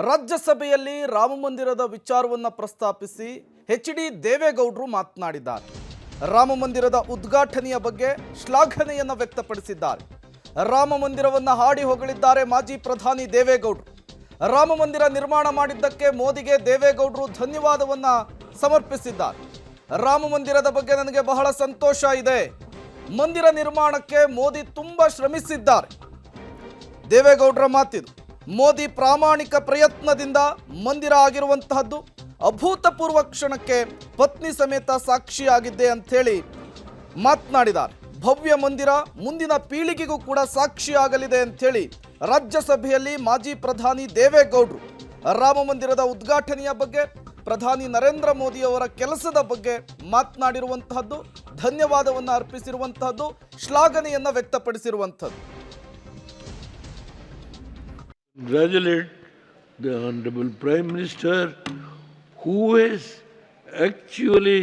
ರಾಜ್ಯಸಭೆಯಲ್ಲಿ ರಾಮ ಮಂದಿರದ ವಿಚಾರವನ್ನು ಪ್ರಸ್ತಾಪಿಸಿ ಎಚ್.ಡಿ. ದೇವೇಗೌಡರು ಮಾತನಾಡಿದ್ದಾರೆ. ರಾಮ ಮಂದಿರದ ಉದ್ಘಾಟನೆಯ ಬಗ್ಗೆ ಶ್ಲಾಘನೆಯನ್ನು ವ್ಯಕ್ತಪಡಿಸಿದ್ದಾರೆ. ರಾಮ ಮಂದಿರವನ್ನು ಹಾಡಿ ಹೊಗಳಿದ್ದಾರೆ ಮಾಜಿ ಪ್ರಧಾನಿ ದೇವೇಗೌಡರು. ರಾಮ ಮಂದಿರ ನಿರ್ಮಾಣ ಮಾಡಿದ್ದಕ್ಕೆ ಮೋದಿಗೆ ದೇವೇಗೌಡರು ಧನ್ಯವಾದವನ್ನು ಸಮರ್ಪಿಸಿದ್ದಾರೆ. ರಾಮ ಮಂದಿರದ ಬಗ್ಗೆ ನನಗೆ ಬಹಳ ಸಂತೋಷ ಇದೆ. ಮಂದಿರ ನಿರ್ಮಾಣಕ್ಕೆ ಮೋದಿ ತುಂಬಾ ಶ್ರಮಿಸಿದ್ದಾರೆ. ದೇವೇಗೌಡರ ಮಾತಿದು. ಮೋದಿ ಪ್ರಾಮಾಣಿಕ ಪ್ರಯತ್ನದಿಂದ ಮಂದಿರ ಆಗಿರುವಂತಹದ್ದು ಅಭೂತಪೂರ್ವ ಕ್ಷಣಕ್ಕೆ ಪತ್ನಿ ಸಮೇತ ಸಾಕ್ಷಿಯಾಗಿದ್ದೆ ಅಂತ ಹೇಳಿ ಮಾತನಾಡಿದ್ದಾರೆ. ಭವ್ಯ ಮಂದಿರ ಮುಂದಿನ ಪೀಳಿಗೆಗೂ ಕೂಡ ಸಾಕ್ಷಿಯಾಗಲಿದೆ ಅಂತ ಹೇಳಿ ರಾಜ್ಯಸಭೆಯಲ್ಲಿ ಮಾಜಿ ಪ್ರಧಾನಿ ದೇವೇಗೌಡರು ರಾಮ ಮಂದಿರದ ಉದ್ಘಾಟನೆಯ ಬಗ್ಗೆ, ಪ್ರಧಾನಿ ನರೇಂದ್ರ ಮೋದಿ ಅವರ ಕೆಲಸದ ಬಗ್ಗೆ ಮಾತನಾಡಿರುವಂತಹದ್ದು, ಧನ್ಯವಾದವನ್ನು ಅರ್ಪಿಸಿರುವಂತಹದ್ದು, ಶ್ಲಾಘನೆಯನ್ನ ವ್ಯಕ್ತಪಡಿಸಿರುವಂತಹದ್ದು. Congratulate the Honorable Prime Minister, who has actually,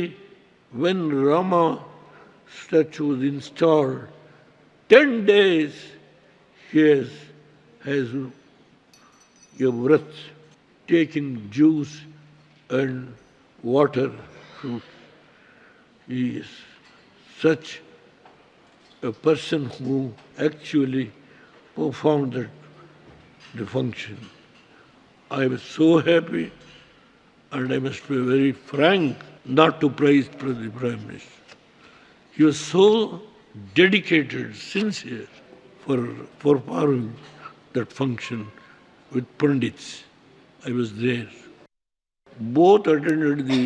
when Rama statue was installed, 10 days he has a vrat, taking juice and water, fruit. He is such a person who actually performed the function. I was so happy, and I must be very frank not to praise the Prime Minister. He was so dedicated, sincere for performing that function with Pandits. I was there. Both attended the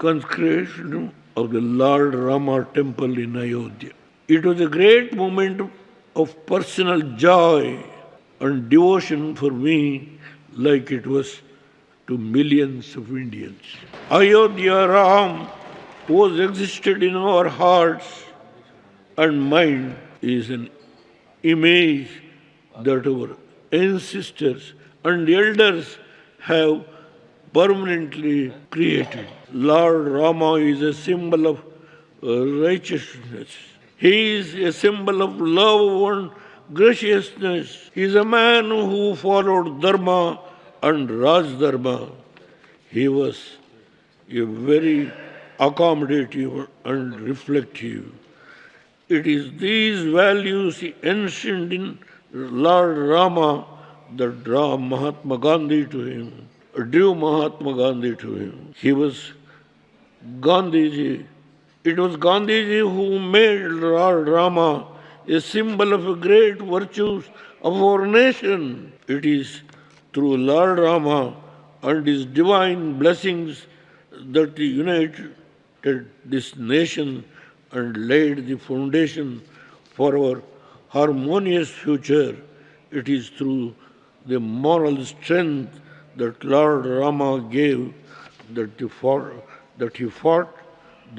consecration of the Lord Rama temple in Ayodhya. It was a great moment of personal joy and devotion for me, like it was to millions of Indians. Ayodhya Ram, who has existed in our hearts and mind, is an image that our ancestors and elders have permanently created. Lord Rama is a symbol of righteousness. He is a symbol of love and graciousness. He is a man who followed Dharma and Raj Dharma. He was a very accommodative and reflective. It is these values enshrined in Lord Rama that drew Mahatma Gandhi to him. He was Gandhiji. It was Gandhiji who made Lord Rama a symbol of the great virtues of our nation. It is through Lord Rama and his divine blessings that he united this nation and laid the foundation for our harmonious future. It is through the moral strength that Lord Rama gave that he fought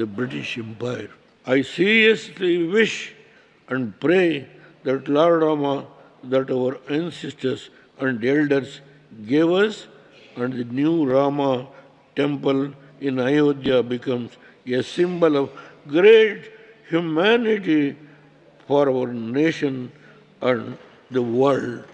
the British Empire. I seriously wish and pray that Lord Rama, that our ancestors and elders gave us, and the new Rama temple in Ayodhya becomes a symbol of great humanity for our nation and the world.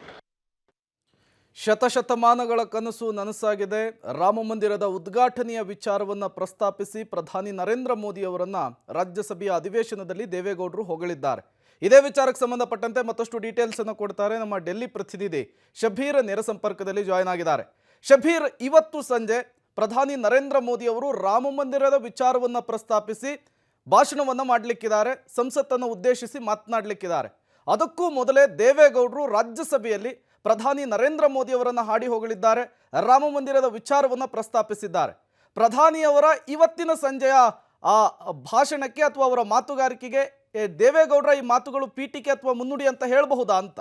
ಶತಶತಮಾನಗಳ ಕನಸು ನನಸಾಗಿದೆ. ರಾಮ ಮಂದಿರದ ಉದ್ಘಾಟನೆಯ ವಿಚಾರವನ್ನು ಪ್ರಸ್ತಾಪಿಸಿ ಪ್ರಧಾನಿ ನರೇಂದ್ರ ಮೋದಿ ಅವರನ್ನ ರಾಜ್ಯಸಭೆಯ ಅಧಿವೇಶನದಲ್ಲಿ ದೇವೇಗೌಡರು ಹೊಗಳಿದ್ದಾರೆ. ಇದೇ ವಿಚಾರಕ್ಕೆ ಸಂಬಂಧಪಟ್ಟಂತೆ ಮತ್ತಷ್ಟು ಡೀಟೇಲ್ಸ್ ಅನ್ನು ಕೊಡ್ತಾರೆ ನಮ್ಮ ಡೆಲ್ಲಿ ಪ್ರತಿನಿಧಿ ಶಬೀರ್ ನೇರ ಸಂಪರ್ಕದಲ್ಲಿ ಜಾಯ್ನ್ ಆಗಿದ್ದಾರೆ. ಶಬೀರ್, ಇವತ್ತು ಸಂಜೆ ಪ್ರಧಾನಿ ನರೇಂದ್ರ ಮೋದಿ ಅವರು ರಾಮ ಮಂದಿರದ ವಿಚಾರವನ್ನು ಪ್ರಸ್ತಾಪಿಸಿ ಭಾಷಣವನ್ನು ಮಾಡಲಿಕ್ಕಿದ್ದಾರೆ, ಸಂಸತ್ತನ್ನು ಉದ್ದೇಶಿಸಿ ಮಾತನಾಡಲಿಕ್ಕಿದ್ದಾರೆ. ಅದಕ್ಕೂ ಮೊದಲೇ ದೇವೇಗೌಡರು ರಾಜ್ಯಸಭೆಯಲ್ಲಿ ಪ್ರಧಾನಿ ನರೇಂದ್ರ ಮೋದಿ ಅವರನ್ನು ಹಾಡಿ ಹೊಗಳಿದ್ದಾರೆ, ರಾಮ ಮಂದಿರದ ವಿಚಾರವನ್ನು ಪ್ರಸ್ತಾಪಿಸಿದ್ದಾರೆ. ಪ್ರಧಾನಿಯವರ ಇವತ್ತಿನ ಸಂಜೆಯ ಆ ಭಾಷಣಕ್ಕೆ ಅಥವಾ ಅವರ ಮಾತುಗಾರಿಕೆಗೆ ದೇವೇಗೌಡರ ಈ ಮಾತುಗಳು ಪೀಠಿಕೆ ಅಥವಾ ಮುನ್ನುಡಿ ಅಂತ ಹೇಳಬಹುದಾ ಅಂತ?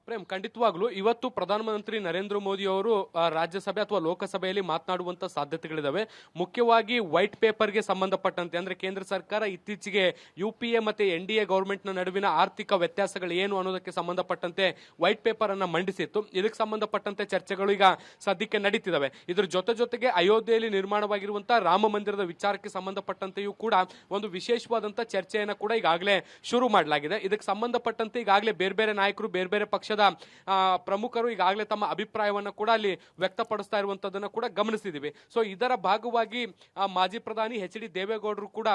ಪ್ರೇಮ್, ಖಂಡಿತವಾಗ್ಲೂ ಇವತ್ತು ಪ್ರಧಾನಮಂತ್ರಿ ನರೇಂದ್ರ ಮೋದಿ ಅವರು ರಾಜ್ಯಸಭೆ ಅಥವಾ ಲೋಕಸಭೆಯಲ್ಲಿ ಮಾತನಾಡುವಂತ ಸಾಧ್ಯತೆಗಳಿದಾವೆ. ಮುಖ್ಯವಾಗಿ ವೈಟ್ ಪೇಪರ್ಗೆ ಸಂಬಂಧಪಟ್ಟಂತೆ, ಅಂದ್ರೆ ಕೇಂದ್ರ ಸರ್ಕಾರ ಇತ್ತೀಚೆಗೆ UPA ಮತ್ತೆ NDA ಗವರ್ಮೆಂಟ್ ನ ನಡುವಿನ ಆರ್ಥಿಕ ವ್ಯತ್ಯಾಸಗಳು ಏನು ಅನ್ನೋದಕ್ಕೆ ಸಂಬಂಧಪಟ್ಟಂತೆ ವೈಟ್ ಪೇಪರ್ ಅನ್ನ ಮಂಡಿಸಿತ್ತು. ಇದಕ್ಕೆ ಸಂಬಂಧಪಟ್ಟಂತೆ ಚರ್ಚೆಗಳು ಈಗ ಸದ್ಯಕ್ಕೆ ನಡೀತಿದಾವೆ. ಇದ್ರ ಜೊತೆಗೆ ಅಯೋಧ್ಯೆಯಲ್ಲಿ ನಿರ್ಮಾಣವಾಗಿರುವಂತಹ ರಾಮ ಮಂದಿರದ ವಿಚಾರಕ್ಕೆ ಸಂಬಂಧಪಟ್ಟಂತೆಯೂ ಕೂಡ ಒಂದು ವಿಶೇಷವಾದಂತಹ ಚರ್ಚೆಯನ್ನ ಕೂಡ ಈಗಾಗಲೇ ಶುರು ಮಾಡಲಾಗಿದೆ. ಇದಕ್ಕೆ ಸಂಬಂಧಪಟ್ಟಂತೆ ಈಗಾಗಲೇ ಬೇರೆ ಬೇರೆ ನಾಯಕರು ಬೇರೆ ಬೇರೆ ಬೇರೆ ಪಕ್ಷದ ಪ್ರಮುಖರು ಈಗಾಗಲೇ ತಮ್ಮ ಅಭಿಪ್ರಾಯವನ್ನ ಕೂಡ ಅಲ್ಲಿ ವ್ಯಕ್ತಪಡಿಸ್ತಾ ಇರುವಂತದನ್ನ ಕೂಡ ಗಮನಿಸಿದೀವಿ. ಸೊ ಇದರ ಭಾಗವಾಗಿ ಮಾಜಿ ಪ್ರಧಾನಿ HD ದೇವೇಗೌಡರು ಕೂಡ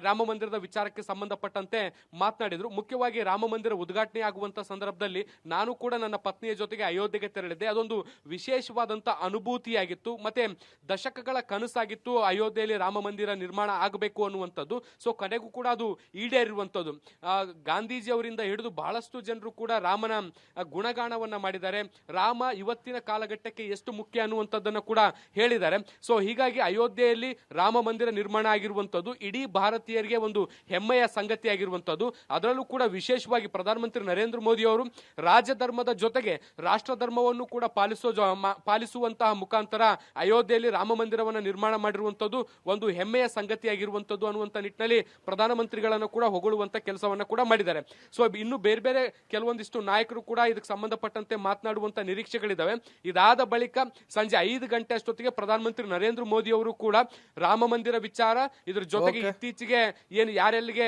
ರಾಮ ಮಂದಿರದ ವಿಚಾರಕ್ಕೆ ಸಂಬಂಧಪಟ್ಟಂತೆ ಮಾತನಾಡಿದ್ರು. ಮುಖ್ಯವಾಗಿ ರಾಮ ಮಂದಿರ ಉದ್ಘಾಟನೆ ಆಗುವಂತ ಸಂದರ್ಭದಲ್ಲಿ ನಾನು ಕೂಡ ನನ್ನ ಪತ್ನಿಯ ಜೊತೆಗೆ ಅಯೋಧ್ಯೆಗೆ ತೆರಳಿದ್ದೆ. ಅದೊಂದು ವಿಶೇಷವಾದಂತ ಅನುಭೂತಿಯಾಗಿತ್ತು. ಮತ್ತೆ ದಶಕಗಳ ಕನಸಾಗಿತ್ತು ಅಯೋಧ್ಯೆಯಲ್ಲಿ ರಾಮ ಮಂದಿರ ನಿರ್ಮಾಣ ಆಗಬೇಕು ಅನ್ನುವಂಥದ್ದು. ಸೊ ಕಡೆಗೂ ಕೂಡ ಅದು ಈಡೇರಿರುವಂಥದ್ದು. ಗಾಂಧೀಜಿ ಅವರಿಂದ ಹಿಡಿದು ಬಹಳಷ್ಟು ಜನರು ಕೂಡ ರಾಮನ ಗುಣಗಾನವನ್ನ ಮಾಡಿದ್ದಾರೆ. ರಾಮ ಇವತ್ತಿನ ಕಾಲಘಟ್ಟಕ್ಕೆ ಎಷ್ಟು ಮುಖ್ಯ ಅನ್ನುವಂಥದ್ದನ್ನು ಕೂಡ ಹೇಳಿದ್ದಾರೆ. ಸೊ ಹೀಗಾಗಿ ಅಯೋಧ್ಯೆಯಲ್ಲಿ ರಾಮ ಮಂದಿರ ನಿರ್ಮಾಣ ಆಗಿರುವಂಥದ್ದು ಇಡೀ ಭಾರತೀಯರಿಗೆ ಒಂದು ಹೆಮ್ಮೆಯ ಸಂಗತಿಯಾಗಿರುವಂಥದ್ದು. ಅದರಲ್ಲೂ ಕೂಡ ವಿಶೇಷವಾಗಿ ಪ್ರಧಾನಮಂತ್ರಿ ನರೇಂದ್ರ ಮೋದಿ ಅವರು ರಾಜಧರ್ಮದ ಜೊತೆಗೆ ರಾಷ್ಟ್ರ ಧರ್ಮವನ್ನು ಕೂಡ ಪಾಲಿಸುವಂತಹ ಮುಖಾಂತರ ಅಯೋಧ್ಯೆಯಲ್ಲಿ ರಾಮ ಮಂದಿರವನ್ನು ನಿರ್ಮಾಣ ಮಾಡಿರುವಂಥದ್ದು ಒಂದು ಹೆಮ್ಮೆಯ ಸಂಗತಿಯಾಗಿರುವಂಥದ್ದು ಅನ್ನುವಂಥ ನಿಟ್ಟಿನಲ್ಲಿ ಪ್ರಧಾನಮಂತ್ರಿಗಳನ್ನು ಕೂಡ ಹೊಗಳುವಂತ ಕೆಲಸವನ್ನ ಕೂಡ ಮಾಡಿದ್ದಾರೆ. ಸೊ ಇನ್ನು ಬೇರೆ ಬೇರೆ ಕೆಲವೊಂದಿಷ್ಟು ನಾಯಕರು ಕೂಡ ಇದಕ್ಕೆ ಸಂಬಂಧಪಟ್ಟಂತೆ ಮಾತನಾಡುವಂತ ನಿರೀಕ್ಷೆಗಳಿದ್ದಾವೆ. ಇದಾದ ಬಳಿಕ ಸಂಜೆ 5 ಗಂಟೆ ಅಷ್ಟೊತ್ತಿಗೆ ಪ್ರಧಾನಮಂತ್ರಿ ನರೇಂದ್ರ ಮೋದಿ ಅವರು ಕೂಡ ರಾಮ ಮಂದಿರ ವಿಚಾರ ಇದ್ರ ಜೊತೆಗೆ ಇತ್ತೀಚೆಗೆ ಏನು ಯಾರೆಲ್ಲಿಗೆ